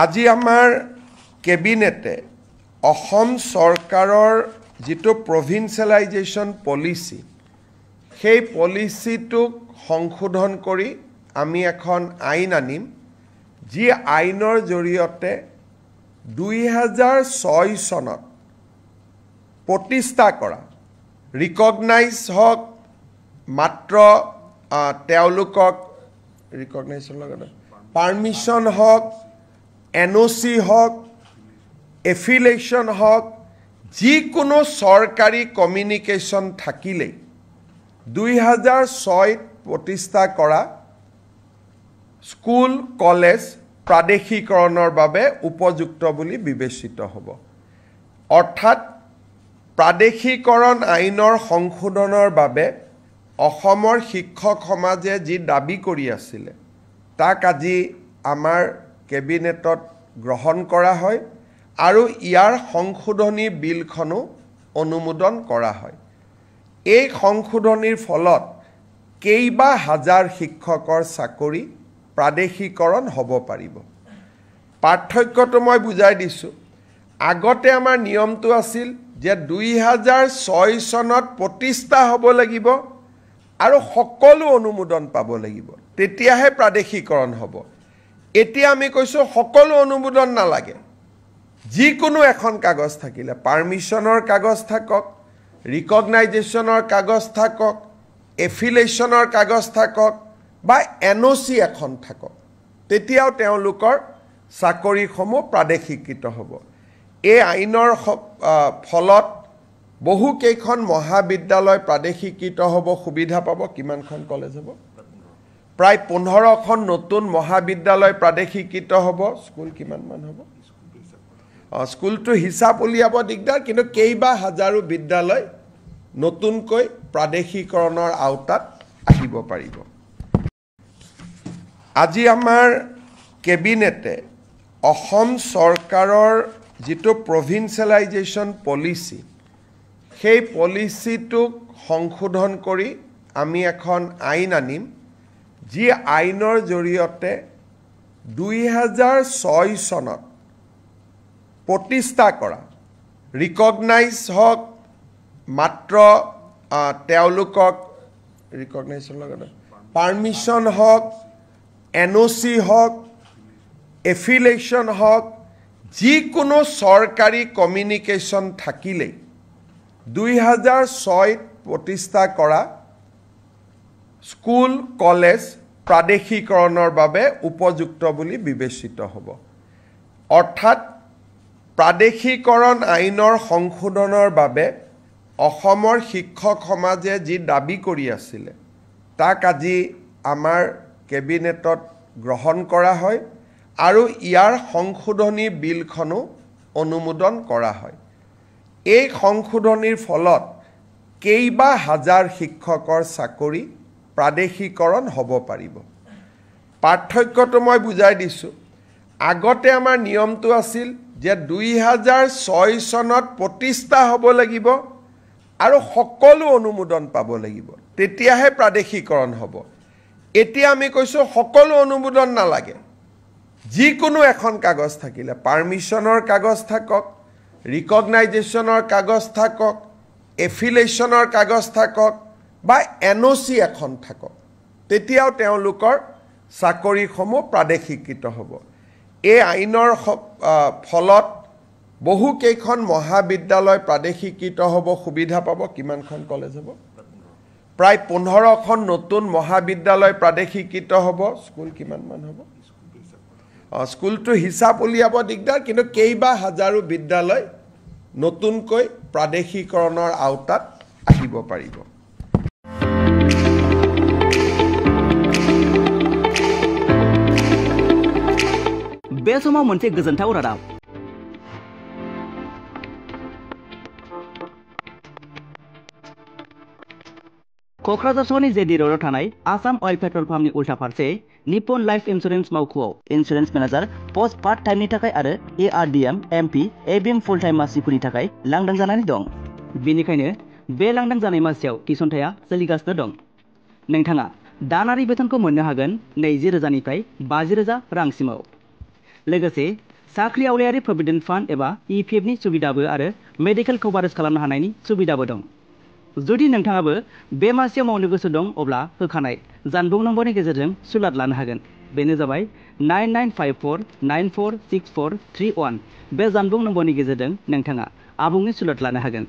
আজি আমাৰ কেবিনেটে অসম চৰকাৰৰ যিটো প্ৰভিন্সিয়েলাইজেশ্যন পলিচি সেই পলিচিটোক সংশোধন কৰি আমি এখন আইন আনিম যি আইনৰ জৰিয়তে 2006 চনত প্ৰতিষ্ঠা কৰা ৰিকগনাইজ হওক মাত্ৰ তেওঁলোকক ৰিকগনাইজৰ লগতে পাৰমিশ্যন হওক NOC হওক এফিলেশ্যন হওক যিকোনো চৰকাৰী কমিউনিকেশ্যন থাকিলেই 2006 প্ৰতিষ্ঠা কৰা স্কুল কলেজ প্ৰাদেশিকৰণৰ বাবে উপযুক্ত বুলি বিবেচিত হ'ব অৰ্থাৎ প্ৰাদেশিকৰণ আইনৰ সংশোধনৰ বাবে অসমৰ শিক্ষক সমাজে যি দাবী কৰি আছিল তাক আজি আমাৰ কেবিনেটত গ্ৰহণ কৰা হয় আৰু ইয়াৰ সংশোধনী বিলখনো অনুমোদন কৰা হয় এই সংশোধনীৰ ফলত কেইবা হাজাৰ শিক্ষকৰ চাকৰি প্ৰাদেশিকৰণ হ'ব পাৰিব পাৰ্থক্যটো মই বুজাই দিছোঁ আগতে আমাৰ নিয়মটো আছিল যে 2006 চনত প্ৰতিষ্ঠা হ'ব লাগিব আৰু সকলো অনুমোদন পাব লাগিব তেতিয়াহে প্ৰাদেশিকৰণ হ'ব এতিয়া আমি কৈছোঁ সকলো অনুমোদন নালাগে যিকোনো এখন কাগজ থাকিলে পাৰমিশ্যনৰ কাগজ থাকক ৰিকগনাইজেশ্যনৰ কাগজ থাকক এফিলেশ্যনৰ কাগজ থাকক বা NOC এখন থাকক তেতিয়াও তেওঁলোকৰ চাকৰিসমূহ প্ৰাদেশিকৃত হ'ব এই আইনৰ ফলত বহু কেইখন মহাবিদ্যালয় প্ৰাদেশিকৃত হ'ব সুবিধা পাব কিমানখন কলেজ হ'ব প্ৰায় 15খন নতুন মহাবিদ্যালয় প্ৰাদেশিকৃত হ'ব স্কুল কিমানমান হ'ব স্কুলটো হিচাপ উলিয়াব দিগদাৰ কিন্তু কেইবা হাজাৰো বিদ্যালয় নতুনকৈ প্ৰাদেশিকৰণৰ আওতাত আহিব পাৰিব আজি আমাৰ কেবিনেটে অসম চৰকাৰৰ যিটো প্ৰভিন্সিয়েলাইজেশ্যন পলিচি সেই পলিচিটোক সংশোধন কৰি আমি এখন আইন আনিম যি আইনৰ জৰিয়তে 2006 চনত প্ৰতিষ্ঠা কৰা ৰিকগনাইজ হওক মাত্ৰ তেওঁলোকক ৰিকগনাইজৰ লগতে পাৰমিশ্যন হওক NOC হওক এফিলেশ্যন হওক যিকোনো চৰকাৰী কমিউনিকেশ্যন থাকিলেই 2006 প্ৰতিষ্ঠা কৰা স্কুল কলেজ প্ৰাদেশিকৰণৰ বাবে উপযুক্ত বুলি বিবেচিত হ'ব অৰ্থাৎ প্ৰাদেশিকৰণ আইনৰ সংশোধনৰ বাবে অসমৰ শিক্ষক সমাজে যি দাবী কৰি আছিল তাক আজি আমাৰ কেবিনেটত গ্ৰহণ কৰা হয় আৰু ইয়াৰ সংশোধনী বিলখনো অনুমোদন কৰা হয় এই সংশোধনীৰ ফলত কেইবা হাজাৰ শিক্ষকৰ চাকৰি প্ৰাদেশিকৰণ হ'ব পাৰিব পাৰ্থক্যটো মই বুজাই দিছোঁ আগতে আমাৰ নিয়মটো আছিল যে 2006 চনত প্ৰতিষ্ঠা হ'ব লাগিব আৰু সকলো অনুমোদন পাব লাগিব তেতিয়াহে প্ৰাদেশিকৰণ হ'ব এতিয়া আমি কৈছোঁ সকলো অনুমোদন নালাগে যিকোনো এখন কাগজ থাকিলে পাৰমিশ্যনৰ কাগজ থাকক ৰিকগনাইজেশ্যনৰ কাগজ থাকক এফিলেশ্যনৰ কাগজ থাকক বা NOC এখন থাকক তেতিয়াও তেওঁলোকৰ চাকৰিসমূহ প্ৰাদেশিকৃত হ'ব এই আইনৰ ফলত বহু কেইখন মহাবিদ্যালয় প্ৰাদেশিকৃত হ'ব সুবিধা পাব কিমানখন কলেজ হ'ব প্ৰায় 15খন নতুন মহাবিদ্যালয় প্ৰাদেশিকৃত হ'ব স্কুল কিমানমান হ'ব স্কুলটো হিচাপ উলিয়াব দিগদাৰ কিন্তু কেইবা হাজাৰো বিদ্যালয় নতুনকৈ প্ৰাদেশিকৰণৰ আওতাত আহিব পাৰিব बे समाव मोनसे गोजोनथाव रादाब क'क्राझार सहरनि जेडि र'डआव थानाय आसाम अइल पेट्रल पाम्पनि उल्था फारसे निप्पन लाइफ इन्सुरेन्स मावख'आव इन्सुरेन्स मेनेजार पस्ट पार्ट टाइमनि थाखाय आरो ARDM MP ABM full time मासिफोरनि थाखाय लांदां जानानै दं बेनिखायनो बे लांदां जानाय मासियाव थिसनथाया सोलिगासिनो दं नोंथाङा दानारि बेथनखौ मोननो हागोन 20,000 निफ्राय 50,000 रांसिमाव लोगोसे साख्रि आवलायारि प्रभिडेन्ट फान्ड एबा इपिएफनि सुबिदाबो आरो मेडिकेल कभारेज खालामनो हानायनि सुबिदाबो दं। जुदि नोंथाङाबो बे मासियाव मावनो गोसो दं अब्ला होखानाय जानबुं नम्बरनि गेजेरजों सुलाद लानो हागोन। बेनो जाबाय 9954946431। बे जानबुं नम्बरनि गेजेरजों नोंथाङा आबुङै सुलाद लानो हागोन।